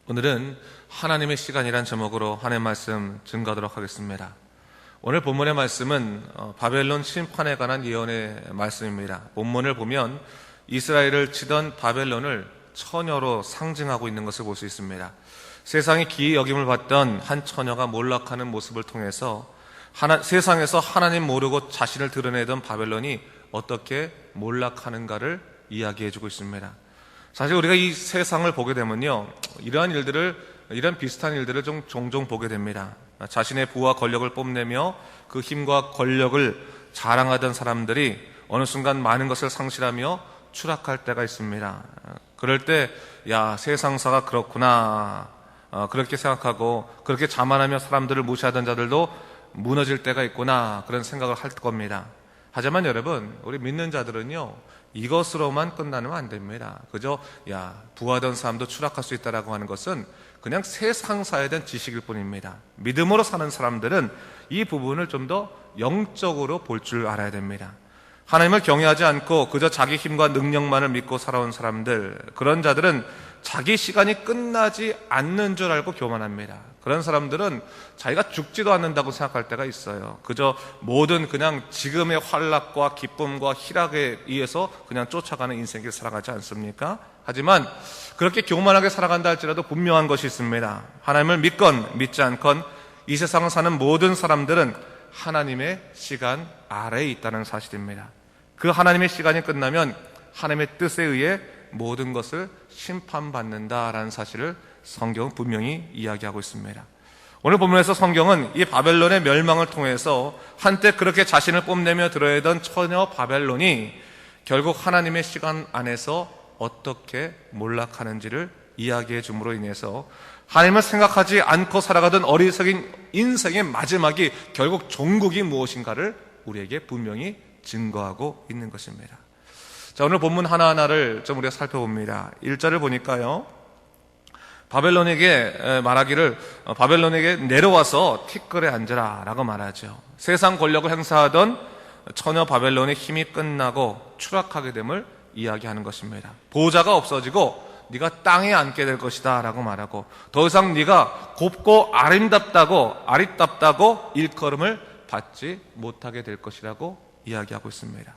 오늘은 하나님의 시간이란 제목으로 하나님의 말씀 증거하도록 하겠습니다. 오늘 본문의 말씀은 바벨론 심판에 관한 예언의 말씀입니다. 본문을 보면 이스라엘을 치던 바벨론을 처녀로 상징하고 있는 것을 볼 수 있습니다. 세상이 기이 여김을 받던 한 처녀가 몰락하는 모습을 통해서 세상에서 하나님 모르고 자신을 드러내던 바벨론이 어떻게 몰락하는가를 이야기해주고 있습니다. 사실 우리가 이 세상을 보게 되면요, 이런 비슷한 일들을 좀 종종 보게 됩니다. 자신의 부와 권력을 뽐내며 그 힘과 권력을 자랑하던 사람들이 어느 순간 많은 것을 상실하며 추락할 때가 있습니다. 그럴 때, 야, 세상사가 그렇구나, 그렇게 생각하고 그렇게 자만하며 사람들을 무시하던 자들도 무너질 때가 있구나, 그런 생각을 할 겁니다. 하지만 여러분, 우리 믿는 자들은요, 이것으로만 끝나면 안 됩니다. 그저 부하던 사람도 추락할 수 있다라고 하는 것은 그냥 세상사에 대한 지식일 뿐입니다. 믿음으로 사는 사람들은 이 부분을 좀 더 영적으로 볼 줄 알아야 됩니다. 하나님을 경외하지 않고 그저 자기 힘과 능력만을 믿고 살아온 사람들, 그런 자들은 자기 시간이 끝나지 않는 줄 알고 교만합니다. 그런 사람들은 자기가 죽지도 않는다고 생각할 때가 있어요. 그저 모든 그냥 지금의 환락과 기쁨과 희락에 의해서 그냥 쫓아가는 인생을 살아가지 않습니까? 하지만 그렇게 교만하게 살아간다 할지라도 분명한 것이 있습니다. 하나님을 믿건 믿지 않건 이 세상을 사는 모든 사람들은 하나님의 시간 아래에 있다는 사실입니다. 그 하나님의 시간이 끝나면 하나님의 뜻에 의해 모든 것을 심판받는다라는 사실을 성경은 분명히 이야기하고 있습니다. 오늘 본문에서 성경은 이 바벨론의 멸망을 통해서 한때 그렇게 자신을 뽐내며 들어야던 처녀 바벨론이 결국 하나님의 시간 안에서 어떻게 몰락하는지를 이야기해 줌으로 인해서 하나님을 생각하지 않고 살아가던 어리석인 인생의 마지막이 결국 종국이 무엇인가를 우리에게 분명히 증거하고 있는 것입니다. 자, 오늘 본문 하나하나를 좀 우리가 살펴봅니다. 1절을 보니까요, 바벨론에게 말하기를 바벨론에게 내려와서 티끌에 앉으라 라고 말하죠. 세상 권력을 행사하던 처녀 바벨론의 힘이 끝나고 추락하게 됨을 이야기하는 것입니다. 보호자가 없어지고 네가 땅에 앉게 될 것이다 라고 말하고, 더 이상 네가 곱고 아리답다고 일컬음을 받지 못하게 될 것이라고 이야기하고 있습니다.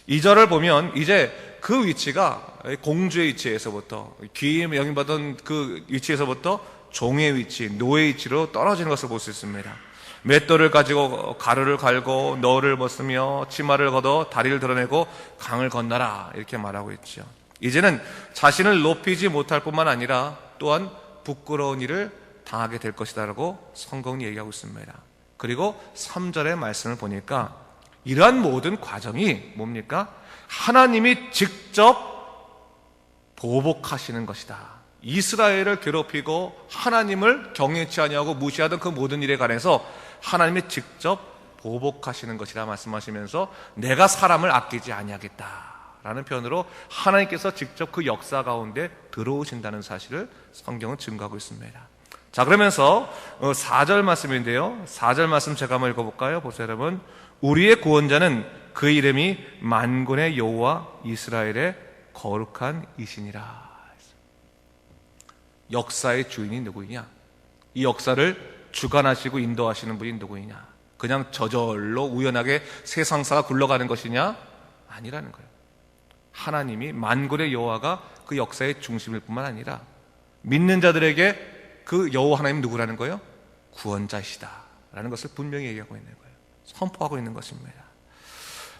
2절을 보면 이제 그 위치가 공주의 위치에서부터, 귀히 여김받은 그 위치에서부터 종의 위치, 노예의 위치로 떨어지는 것을 볼 수 있습니다. 맷돌을 가지고 가루를 갈고 너를 벗으며 치마를 걷어 다리를 드러내고 강을 건너라, 이렇게 말하고 있죠. 이제는 자신을 높이지 못할 뿐만 아니라 또한 부끄러운 일을 당하게 될 것이다 라고 성경이 얘기하고 있습니다. 그리고 3절의 말씀을 보니까 이러한 모든 과정이 뭡니까? 하나님이 직접 보복하시는 것이다. 이스라엘을 괴롭히고 하나님을 경외치 아니하고 무시하던 그 모든 일에 관해서 하나님이 직접 보복하시는 것이라 말씀하시면서 내가 사람을 아끼지 아니하겠다라는 표현으로 하나님께서 직접 그 역사 가운데 들어오신다는 사실을 성경은 증거하고 있습니다. 자, 그러면서 4절 말씀인데요, 4절 말씀 제가 한번 읽어볼까요? 보세요 여러분. 우리의 구원자는 그 이름이 만군의 여호와 이스라엘의 거룩한 이신이라. 역사의 주인이 누구이냐? 이 역사를 주관하시고 인도하시는 분이 누구이냐? 그냥 저절로 우연하게 세상사가 굴러가는 것이냐? 아니라는 거예요. 하나님이, 만군의 여호와가 그 역사의 중심일 뿐만 아니라 믿는 자들에게 그 여호와 하나님 누구라는 거예요? 구원자시다 라는 것을 분명히 얘기하고 있는 거예요. 선포하고 있는 것입니다.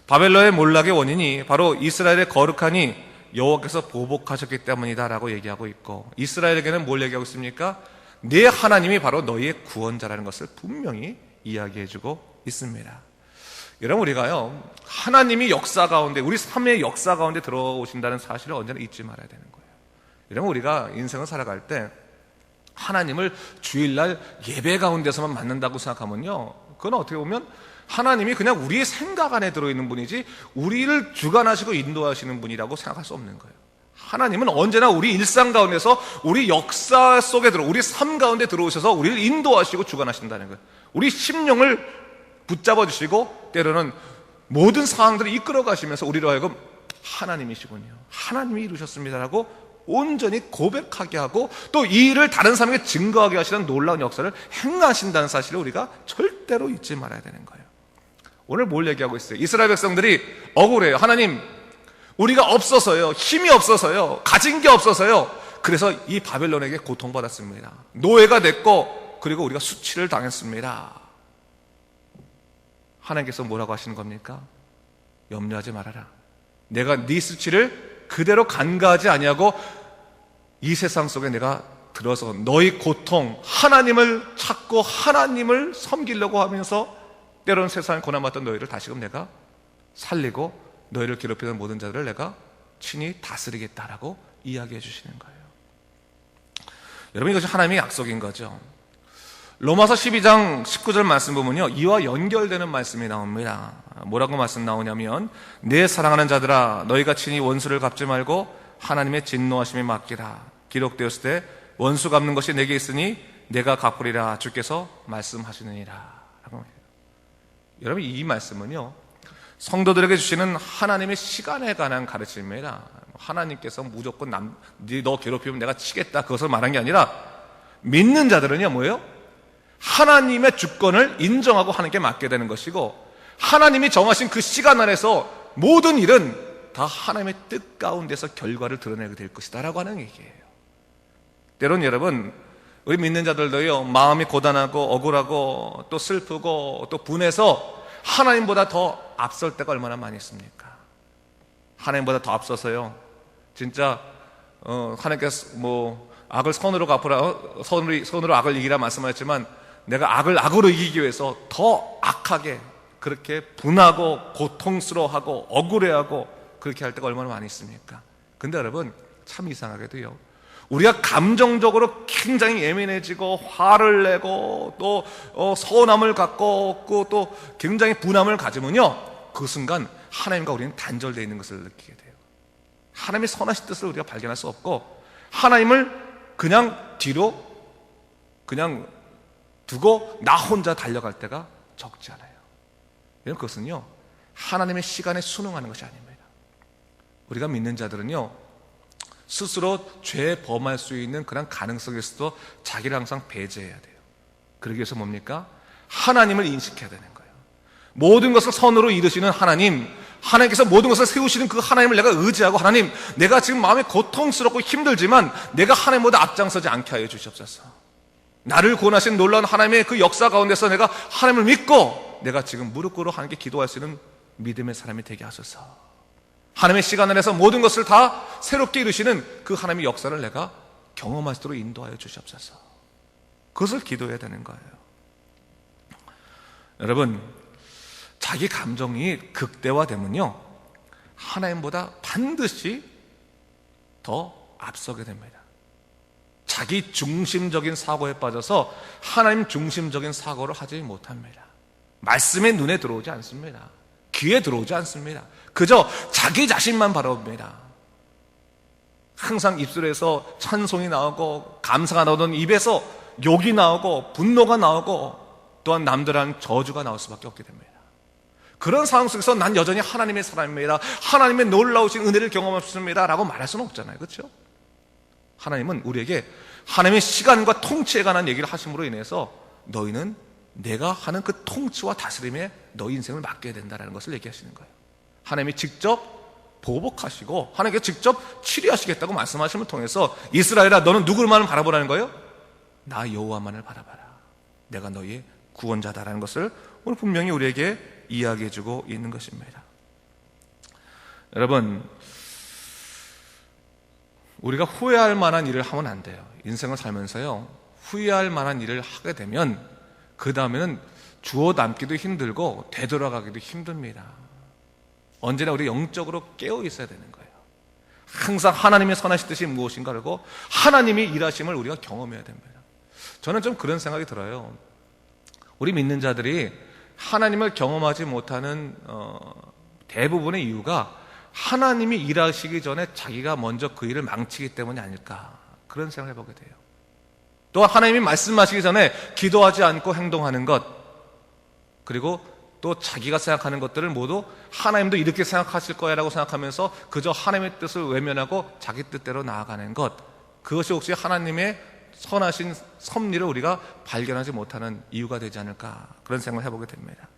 바벨론의 몰락의 원인이 바로 이스라엘의 거룩하니 여호와께서 보복하셨기 때문이다 라고 얘기하고 있고, 이스라엘에게는 뭘 얘기하고 있습니까? 네 하나님이 바로 너희의 구원자라는 것을 분명히 이야기해주고 있습니다. 여러분, 우리가요, 하나님이 역사 가운데, 우리 삶의 역사 가운데 들어오신다는 사실을 언제나 잊지 말아야 되는 거예요. 여러분, 우리가 인생을 살아갈 때 하나님을 주일날 예배 가운데서만 만난다고 생각하면요, 그건 어떻게 보면 하나님이 그냥 우리의 생각 안에 들어있는 분이지 우리를 주관하시고 인도하시는 분이라고 생각할 수 없는 거예요. 하나님은 언제나 우리 일상 가운데서 우리 역사 속에 우리 삶 가운데 들어오셔서 우리를 인도하시고 주관하신다는 거예요. 우리 심령을 붙잡아 주시고 때로는 모든 상황들을 이끌어 가시면서 우리로 하여금 하나님이시군요, 하나님이 이루셨습니다라고 온전히 고백하게 하고 또 이 일을 다른 사람에게 증거하게 하시는 놀라운 역사를 행하신다는 사실을 우리가 절대로 잊지 말아야 되는 거예요. 오늘 뭘 얘기하고 있어요? 이스라엘 백성들이 억울해요. 하나님, 우리가 없어서요, 힘이 없어서요, 가진 게 없어서요, 그래서 이 바벨론에게 고통받았습니다. 노예가 됐고 그리고 우리가 수치를 당했습니다. 하나님께서 뭐라고 하시는 겁니까? 염려하지 말아라. 내가 네 수치를 그대로 간과하지 아니하고 이 세상 속에 내가 들어서 너희 고통, 하나님을 찾고 하나님을 섬기려고 하면서 때로는 세상에 고난받던 너희를 다시금 내가 살리고 너희를 괴롭히는 모든 자들을 내가 친히 다스리겠다라고 이야기해 주시는 거예요. 여러분, 이것이 하나님의 약속인 거죠. 로마서 12장 19절 말씀 보면요, 이와 연결되는 말씀이 나옵니다. 뭐라고 말씀 나오냐면, 내 사랑하는 자들아 너희가 친히 원수를 갚지 말고 하나님의 진노하심에 맡기라. 기록되었을 때 원수 갚는 것이 내게 있으니 내가 갚으리라 주께서 말씀하시느니라. 여러분, 이 말씀은요, 성도들에게 주시는 하나님의 시간에 관한 가르침입니다. 하나님께서 무조건 너 괴롭히면 내가 치겠다, 그것을 말한 게 아니라 믿는 자들은요 뭐예요? 하나님의 주권을 인정하고 하나님께 맡게 되는 것이고, 하나님이 정하신 그 시간 안에서 모든 일은 다 하나님의 뜻 가운데서 결과를 드러내게 될 것이다 라고 하는 얘기예요. 때론 여러분, 우리 믿는 자들도요, 마음이 고단하고 억울하고 또 슬프고 또 분해서 하나님보다 더 앞설 때가 얼마나 많이 있습니까? 하나님보다 더 앞서서요, 진짜 하나님께서 뭐 악을 선으로 갚으라, 선으로 악을 이기라 말씀하셨지만, 내가 악을 악으로 이기기 위해서 더 악하게 그렇게 분하고 고통스러워하고 억울해하고 그렇게 할 때가 얼마나 많이 있습니까? 근데 여러분, 참 이상하게도요, 우리가 감정적으로 굉장히 예민해지고 화를 내고 또 서운함을 갖고 또 굉장히 분함을 가지면요, 그 순간 하나님과 우리는 단절되어 있는 것을 느끼게 돼요. 하나님의 선하신 뜻을 우리가 발견할 수 없고, 하나님을 그냥 뒤로 그냥 두고 나 혼자 달려갈 때가 적지 않아요. 그것은요, 하나님의 시간에 순응하는 것이 아닙니다. 우리가 믿는 자들은요, 스스로 죄 범할 수 있는 그런 가능성에서도 자기를 항상 배제해야 돼요. 그러기 위해서 뭡니까? 하나님을 인식해야 되는 거예요. 모든 것을 선으로 이루시는 하나님, 하나님께서 모든 것을 세우시는 그 하나님을 내가 의지하고, 하나님, 내가 지금 마음이 고통스럽고 힘들지만 내가 하나님보다 앞장서지 않게 하여 주시옵소서. 나를 구원하신 놀라운 하나님의 그 역사 가운데서 내가 하나님을 믿고 내가 지금 무릎 꿇어 하나님께 기도할 수 있는 믿음의 사람이 되게 하소서. 하나님의 시간 안에서 모든 것을 다 새롭게 이루시는 그 하나님의 역사를 내가 경험할 수 있도록 인도하여 주시옵소서. 그것을 기도해야 되는 거예요. 여러분, 자기 감정이 극대화되면요, 하나님보다 반드시 더 앞서게 됩니다. 자기 중심적인 사고에 빠져서 하나님 중심적인 사고를 하지 못합니다. 말씀이 눈에 들어오지 않습니다. 귀에 들어오지 않습니다. 그저 자기 자신만 바라봅니다. 항상 입술에서 찬송이 나오고 감사가 나오던 입에서 욕이 나오고 분노가 나오고 또한 남들한 저주가 나올 수밖에 없게 됩니다. 그런 상황 속에서 난 여전히 하나님의 사람입니다, 하나님의 놀라우신 은혜를 경험했습니다 라고 말할 수는 없잖아요. 그렇죠? 하나님은 우리에게 하나님의 시간과 통치에 관한 얘기를 하심으로 인해서 너희는 내가 하는 그 통치와 다스림에 너희 인생을 맡겨야 된다는 것을 얘기하시는 거예요. 하나님이 직접 보복하시고 하나님께서 직접 치료하시겠다고 말씀하심을 통해서, 이스라엘아 너는 누구만 바라보라는 거예요? 나 여호와만을 바라봐라. 내가 너희의 구원자다라는 것을 오늘 분명히 우리에게 이야기해주고 있는 것입니다. 여러분, 우리가 후회할 만한 일을 하면 안 돼요. 인생을 살면서요, 후회할 만한 일을 하게 되면 그 다음에는 주워 담기도 힘들고 되돌아가기도 힘듭니다. 언제나 우리 영적으로 깨어 있어야 되는 거예요. 항상 하나님의 선하신 뜻이 무엇인가, 그리고 하나님이 일하심을 우리가 경험해야 됩니다. 저는 좀 그런 생각이 들어요. 우리 믿는 자들이 하나님을 경험하지 못하는 대부분의 이유가 하나님이 일하시기 전에 자기가 먼저 그 일을 망치기 때문이 아닐까, 그런 생각을 해보게 돼요. 또 하나님이 말씀하시기 전에 기도하지 않고 행동하는 것, 그리고 또 자기가 생각하는 것들을 모두 하나님도 이렇게 생각하실 거야라고 생각하면서 그저 하나님의 뜻을 외면하고 자기 뜻대로 나아가는 것, 그것이 혹시 하나님의 선하신 섭리를 우리가 발견하지 못하는 이유가 되지 않을까, 그런 생각을 해보게 됩니다.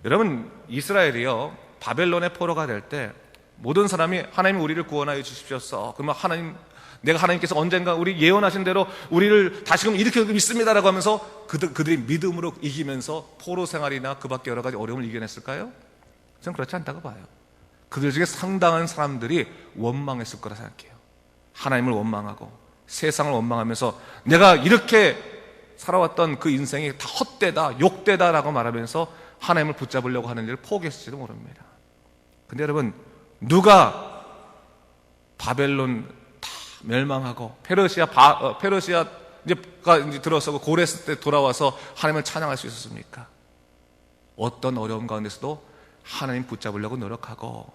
여러분, 이스라엘이요 바벨론의 포로가 될 때 모든 사람이 하나님 우리를 구원하여 주십시오. 그러면 내가 하나님께서 언젠가 우리 예언하신 대로 우리를 다시금 일으켜 믿습니다라고 하면서 그들이 믿음으로 이기면서 포로 생활이나 그 밖에 여러 가지 어려움을 이겨냈을까요? 저는 그렇지 않다고 봐요. 그들 중에 상당한 사람들이 원망했을 거라 생각해요. 하나님을 원망하고 세상을 원망하면서 내가 이렇게 살아왔던 그 인생이 다 헛되다, 욕되다라고 말하면서 하나님을 붙잡으려고 하는 일을 포기했을지도 모릅니다. 근데 여러분, 누가 바벨론 다 멸망하고 페르시아가 이제 들어서고 고레스 때 돌아와서 하나님을 찬양할 수 있었습니까? 어떤 어려움 가운데서도 하나님 붙잡으려고 노력하고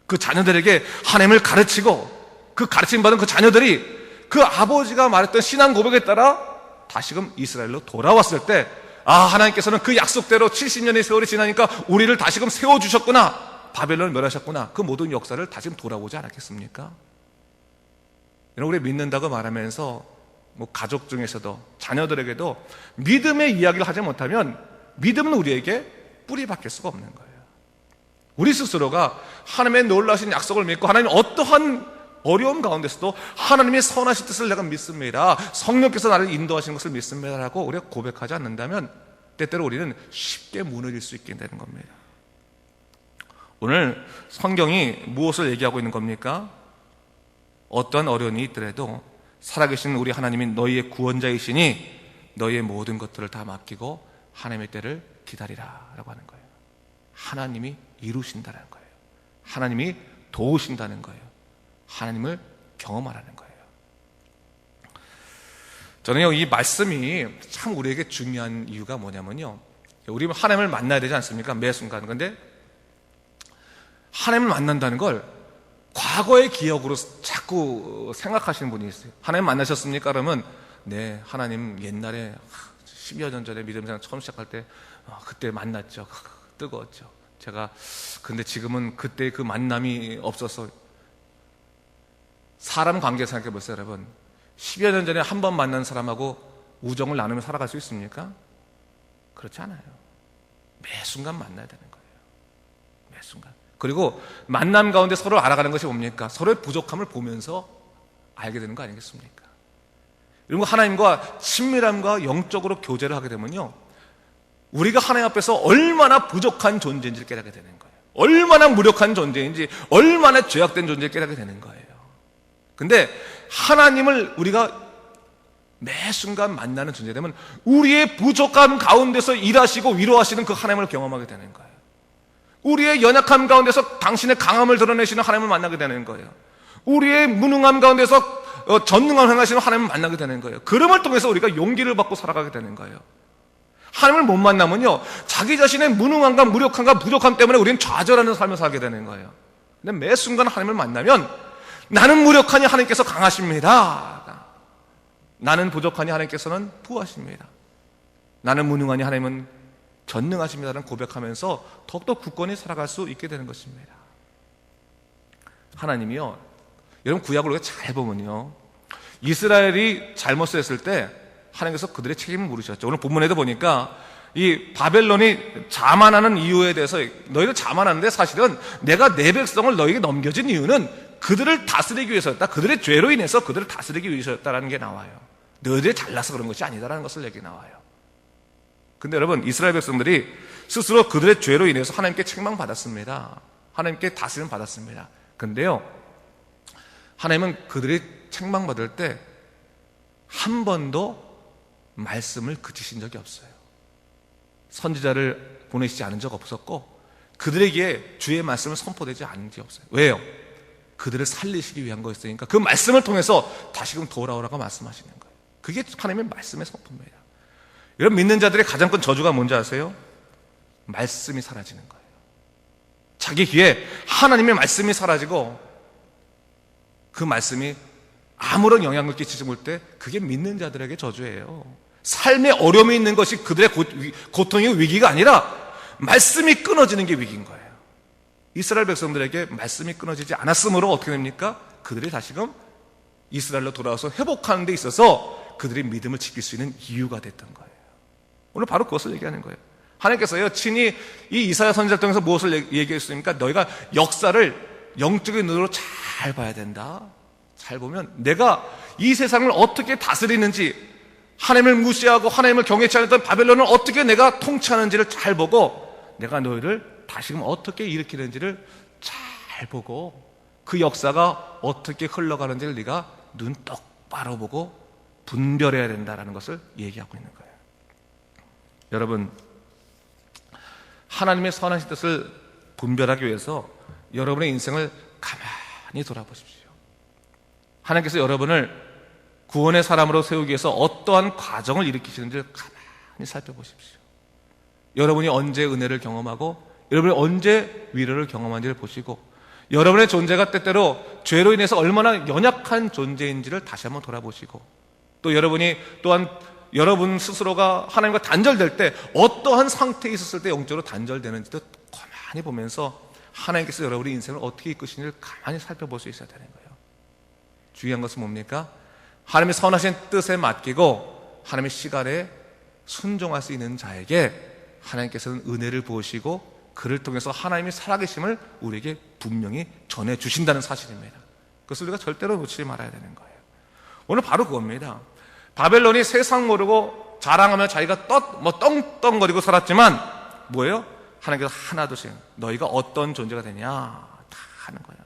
그 자녀들에게 하나님을 가르치고 그 가르침 받은 그 자녀들이 그 아버지가 말했던 신앙 고백에 따라 다시금 이스라엘로 돌아왔을 때, 하나님께서는 그 약속대로 70년의 세월이 지나니까 우리를 다시금 세워주셨구나, 바벨론을 멸하셨구나, 그 모든 역사를 다시금 돌아오지 않았겠습니까? 여러분, 우리 믿는다고 말하면서 가족 중에서도 자녀들에게도 믿음의 이야기를 하지 못하면 믿음은 우리에게 뿌리박힐 수가 없는 거예요. 우리 스스로가 하나님의 놀라신 약속을 믿고 하나님 어떠한 어려움 가운데서도 하나님의 선하신 뜻을 내가 믿습니다, 성령께서 나를 인도하시는 것을 믿습니다라고 우리가 고백하지 않는다면 때때로 우리는 쉽게 무너질 수 있게 되는 겁니다. 오늘 성경이 무엇을 얘기하고 있는 겁니까? 어떤 어려움이 있더라도 살아계신 우리 하나님이 너희의 구원자이시니 너희의 모든 것들을 다 맡기고 하나님의 때를 기다리라 라고 하는 거예요. 하나님이 이루신다는 거예요. 하나님이 도우신다는 거예요. 하나님을 경험하라는 거예요. 저는요, 이 말씀이 참 우리에게 중요한 이유가 뭐냐면요, 우리 하나님을 만나야 되지 않습니까? 매 순간. 그런데 하나님을 만난다는 걸 과거의 기억으로 자꾸 생각하시는 분이 있어요. 하나님 만나셨습니까? 그러면 네, 하나님 옛날에 10여 년 전에 믿음 생활 처음 시작할 때 그때 만났죠. 뜨거웠죠. 제가 근데 지금은 그때 그 만남이 없어서. 사람 관계 생각해 보세요, 여러분. 10여 년 전에 한 번 만난 사람하고 우정을 나누며 살아갈 수 있습니까? 그렇지 않아요. 매 순간 만나야 되는 거예요. 매 순간. 그리고 만남 가운데 서로 알아가는 것이 뭡니까? 서로의 부족함을 보면서 알게 되는 거 아니겠습니까? 이런 거 하나님과 친밀함과 영적으로 교제를 하게 되면요, 우리가 하나님 앞에서 얼마나 부족한 존재인지를 깨닫게 되는 거예요. 얼마나 무력한 존재인지, 얼마나 죄악된 존재를 깨닫게 되는 거예요. 근데 하나님을 우리가 매 순간 만나는 존재 되면 우리의 부족함 가운데서 일하시고 위로하시는 그 하나님을 경험하게 되는 거예요. 우리의 연약함 가운데서 당신의 강함을 드러내시는 하나님을 만나게 되는 거예요. 우리의 무능함 가운데서 전능함을 행하시는 하나님을 만나게 되는 거예요. 그름을 통해서 우리가 용기를 받고 살아가게 되는 거예요. 하나님을 못 만나면요, 자기 자신의 무능함과 무력함과 부족함 때문에 우리는 좌절하는 삶을 살게 되는 거예요. 근데 매 순간 하나님을 만나면 나는 무력하니 하나님께서 강하십니다. 나는 부족하니 하나님께서는 부하십니다. 나는 무능하니 하나님은 전능하십니다라는 고백하면서 더욱더 굳건히 살아갈 수 있게 되는 것입니다. 하나님이요, 여러분 구약을 우리가 잘 보면요, 이스라엘이 잘못했을 때 하나님께서 그들의 책임을 물으셨죠. 오늘 본문에도 보니까 이 바벨론이 자만하는 이유에 대해서, 너희들 자만하는데 사실은 내가 내 백성을 너희에게 넘겨준 이유는 그들을 다스리기 위해서였다, 그들의 죄로 인해서 그들을 다스리기 위해서였다라는 게 나와요. 너희들이 잘나서 그런 것이 아니다라는 것을 얘기 나와요. 근데 여러분, 이스라엘 백성들이 스스로 그들의 죄로 인해서 하나님께 책망받았습니다. 하나님께 다스림 받았습니다. 근데요, 하나님은 그들이 책망받을 때 한 번도 말씀을 그치신 적이 없어요. 선지자를 보내시지 않은 적 없었고 그들에게 주의 말씀을 선포되지 않은 적이 없어요. 왜요? 그들을 살리시기 위한 거였으니까 그 말씀을 통해서 다시금 돌아오라고 말씀하시는 거예요. 그게 하나님의 말씀의 선포입니다. 여러분, 믿는 자들의 가장 큰 저주가 뭔지 아세요? 말씀이 사라지는 거예요. 자기 귀에 하나님의 말씀이 사라지고 그 말씀이 아무런 영향을 끼치지 못할 때 그게 믿는 자들에게 저주예요. 삶에 어려움이 있는 것이 그들의 고통이고 위기가 아니라 말씀이 끊어지는 게 위기인 거예요. 이스라엘 백성들에게 말씀이 끊어지지 않았으므로 어떻게 됩니까? 그들이 다시금 이스라엘로 돌아와서 회복하는 데 있어서 그들의 믿음을 지킬 수 있는 이유가 됐던 거예요. 오늘 바로 그것을 얘기하는 거예요. 하나님께서요, 친히 이 이사야 선지자를 통해서 무엇을 얘기했습니까? 너희가 역사를 영적인 눈으로 잘 봐야 된다. 잘 보면 내가 이 세상을 어떻게 다스리는지, 하나님을 무시하고 하나님을 경외치 않았던 바벨론을 어떻게 내가 통치하는지를 잘 보고, 내가 너희를 다시금 어떻게 일으키는지를 잘 보고, 그 역사가 어떻게 흘러가는지를 네가 눈 똑바로 보고 분별해야 된다라는 것을 얘기하고 있는 거예요. 여러분, 하나님의 선하신 뜻을 분별하기 위해서 여러분의 인생을 가만히 돌아보십시오. 하나님께서 여러분을 구원의 사람으로 세우기 위해서 어떠한 과정을 일으키시는지를 가만히 살펴보십시오. 여러분이 언제 은혜를 경험하고 여러분이 언제 위로를 경험한지를 보시고, 여러분의 존재가 때때로 죄로 인해서 얼마나 연약한 존재인지를 다시 한번 돌아보시고, 또 여러분이 또한 여러분 스스로가 하나님과 단절될 때 어떠한 상태에 있었을 때 영적으로 단절되는지도 가만히 보면서 하나님께서 여러분의 인생을 어떻게 이끄시는지를 가만히 살펴볼 수 있어야 되는 거예요. 중요한 것은 뭡니까? 하나님의 선하신 뜻에 맡기고 하나님의 시간에 순종할 수 있는 자에게 하나님께서는 은혜를 부으시고 그를 통해서 하나님의 살아계심을 우리에게 분명히 전해주신다는 사실입니다. 그것을 우리가 절대로 놓치지 말아야 되는 거예요. 오늘 바로 그겁니다. 바벨론이 세상 모르고 자랑하며 자기가 떵떵거리고 살았지만 뭐예요? 하나님께서 하나둘씩 너희가 어떤 존재가 되냐 다 하는 거예요.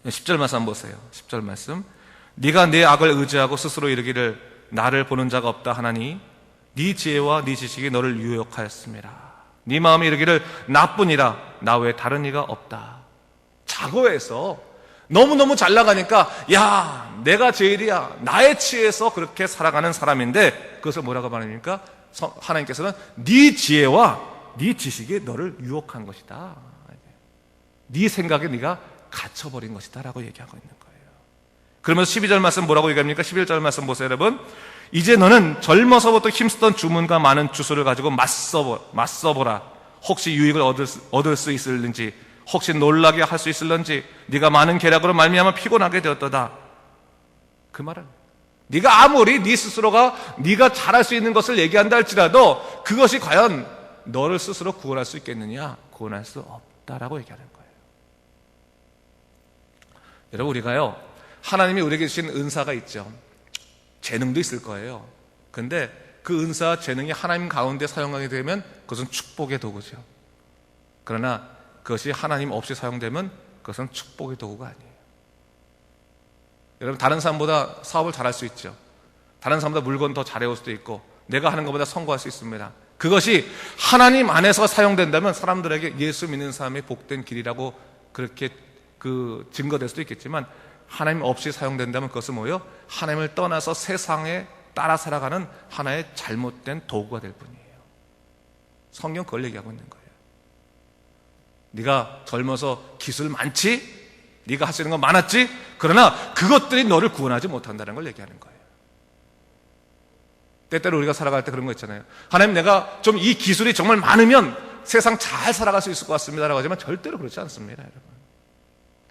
10절 말씀 한번 보세요. 10절 말씀. 네가 내 악을 의지하고 스스로 이르기를 나를 보는 자가 없다 하나니 네 지혜와 네 지식이 너를 유혹하였습니다. 네 마음이 이르기를 나뿐이라 나 외에 다른 이가 없다. 자고해서 너무너무 잘 나가니까 야 내가 제일이야, 나의 지혜에서 그렇게 살아가는 사람인데, 그것을 뭐라고 말합니까? 하나님께서는 네 지혜와 네 지식이 너를 유혹한 것이다. 네 생각에 네가 갇혀버린 것이다 라고 얘기하고 있는 거예요. 그러면서 12절 말씀 뭐라고 얘기합니까? 11절 말씀 보세요 여러분. 이제 너는 젊어서부터 힘쓰던 주문과 많은 주소를 가지고 맞서보라. 혹시 유익을 얻을 수 있을는지, 혹시 놀라게 할 수 있을는지, 네가 많은 계략으로 말미암아 피곤하게 되었도다. 그 말은 네가 아무리 네 스스로가 네가 잘할 수 있는 것을 얘기한다 할지라도 그것이 과연 너를 스스로 구원할 수 있겠느냐? 구원할 수 없다라고 얘기하는 거예요. 여러분, 우리가요 하나님이 우리에게 주신 은사가 있죠. 재능도 있을 거예요. 근데 그 은사와 재능이 하나님 가운데 사용하게 되면 그것은 축복의 도구죠. 그러나 그것이 하나님 없이 사용되면 그것은 축복의 도구가 아니에요. 여러분, 다른 사람보다 사업을 잘할 수 있죠. 다른 사람보다 물건 더 잘해올 수도 있고 내가 하는 것보다 성공할 수 있습니다. 그것이 하나님 안에서 사용된다면 사람들에게 예수 믿는 사람의 복된 길이라고 그렇게 증거될 수도 있겠지만, 하나님 없이 사용된다면 그것은 뭐예요? 하나님을 떠나서 세상에 따라 살아가는 하나의 잘못된 도구가 될 뿐이에요. 성경 그걸 얘기하고 있는 거예요. 네가 젊어서 기술 많지? 네가 할 수 있는 거 많았지? 그러나 그것들이 너를 구원하지 못한다는 걸 얘기하는 거예요. 때때로 우리가 살아갈 때 그런 거 있잖아요. 하나님, 내가 좀 이 기술이 정말 많으면 세상 잘 살아갈 수 있을 것 같습니다 라고 하지만 절대로 그렇지 않습니다, 여러분.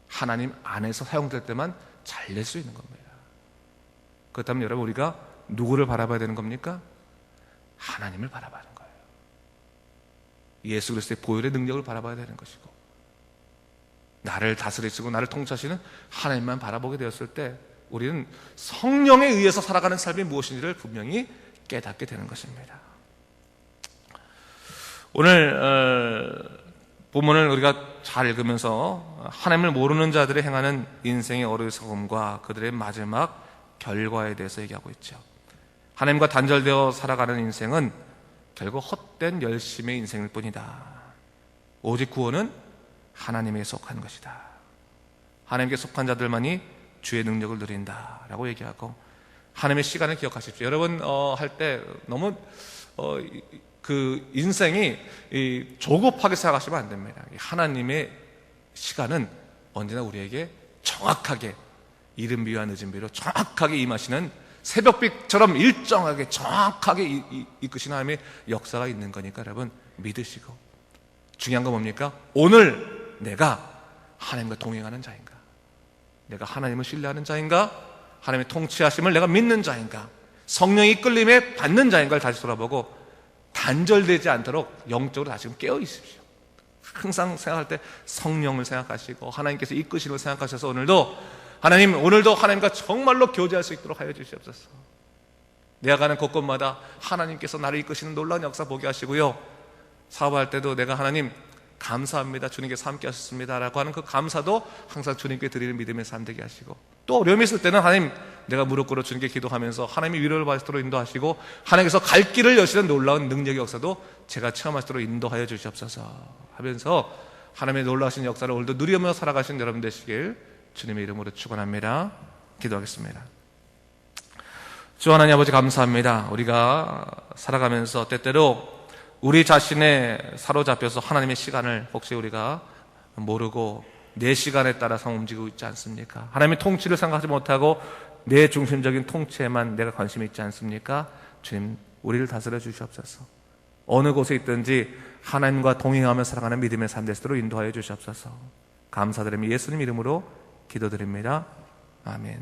하나님 안에서 사용될 때만 잘 낼 수 있는 겁니다. 그렇다면 여러분, 우리가 누구를 바라봐야 되는 겁니까? 하나님을 바라봐야 하는 거예요. 예수 그리스도의 보혈의 능력을 바라봐야 되는 것이고, 나를 다스리시고 나를 통치하시는 하나님만 바라보게 되었을 때 우리는 성령에 의해서 살아가는 삶이 무엇인지를 분명히 깨닫게 되는 것입니다. 오늘 본문을 우리가 잘 읽으면서 하나님을 모르는 자들이 행하는 인생의 어리석음과 그들의 마지막 결과에 대해서 얘기하고 있죠. 하나님과 단절되어 살아가는 인생은 결국 헛된 열심의 인생일 뿐이다. 오직 구원은 하나님에게 속한 것이다. 하나님께 속한 자들만이 주의 능력을 누린다라고 얘기하고, 하나님의 시간을 기억하십시오. 여러분 할 때 너무 그 인생이 조급하게 생각하시면 안 됩니다. 하나님의 시간은 언제나 우리에게 정확하게, 이른 비와 늦은 비로 정확하게 임하시는 새벽빛처럼 일정하게 정확하게 이끄시는 하나님의 역사가 있는 거니까 여러분 믿으시고, 중요한 건 뭡니까? 오늘 내가 하나님과 동행하는 자인가? 내가 하나님을 신뢰하는 자인가? 하나님의 통치하심을 내가 믿는 자인가? 성령의 이끌림에 받는 자인가를 다시 돌아보고 단절되지 않도록 영적으로 다시금 깨어 있으십시오. 항상 생각할 때 성령을 생각하시고 하나님께서 이끄시는 걸 생각하셔서 오늘도 하나님과 정말로 교제할 수 있도록 하여 주시옵소서. 내가 가는 곳곳마다 하나님께서 나를 이끄시는 놀라운 역사 보게 하시고요, 사업할 때도 내가 하나님 감사합니다, 주님께서 함께 하셨습니다 라고 하는 그 감사도 항상 주님께 드리는 믿음의 삶 되게 하시고, 또 어려움이 있을 때는 하나님 내가 무릎 꿇어 주님께 기도하면서 하나님이 위로를 받을 수 있도록 인도하시고, 하나님께서 갈 길을 여시는 놀라운 능력의 역사도 제가 체험할 수 있도록 인도하여 주시옵소서 하면서 하나님의 놀라우신 역사를 오늘도 누리며 살아가신 여러분 되시길 주님의 이름으로 축원합니다. 기도하겠습니다. 주 하나님 아버지 감사합니다. 우리가 살아가면서 때때로 우리 자신에 사로잡혀서 하나님의 시간을 혹시 우리가 모르고 내 시간에 따라서 움직이고 있지 않습니까? 하나님의 통치를 생각하지 못하고 내 중심적인 통치에만 내가 관심이 있지 않습니까? 주님, 우리를 다스려 주시옵소서. 어느 곳에 있든지 하나님과 동행하며 살아가는 믿음의 삶 되시도록 인도하여 주시옵소서. 감사드리며 예수님 이름으로 기도드립니다. 아멘.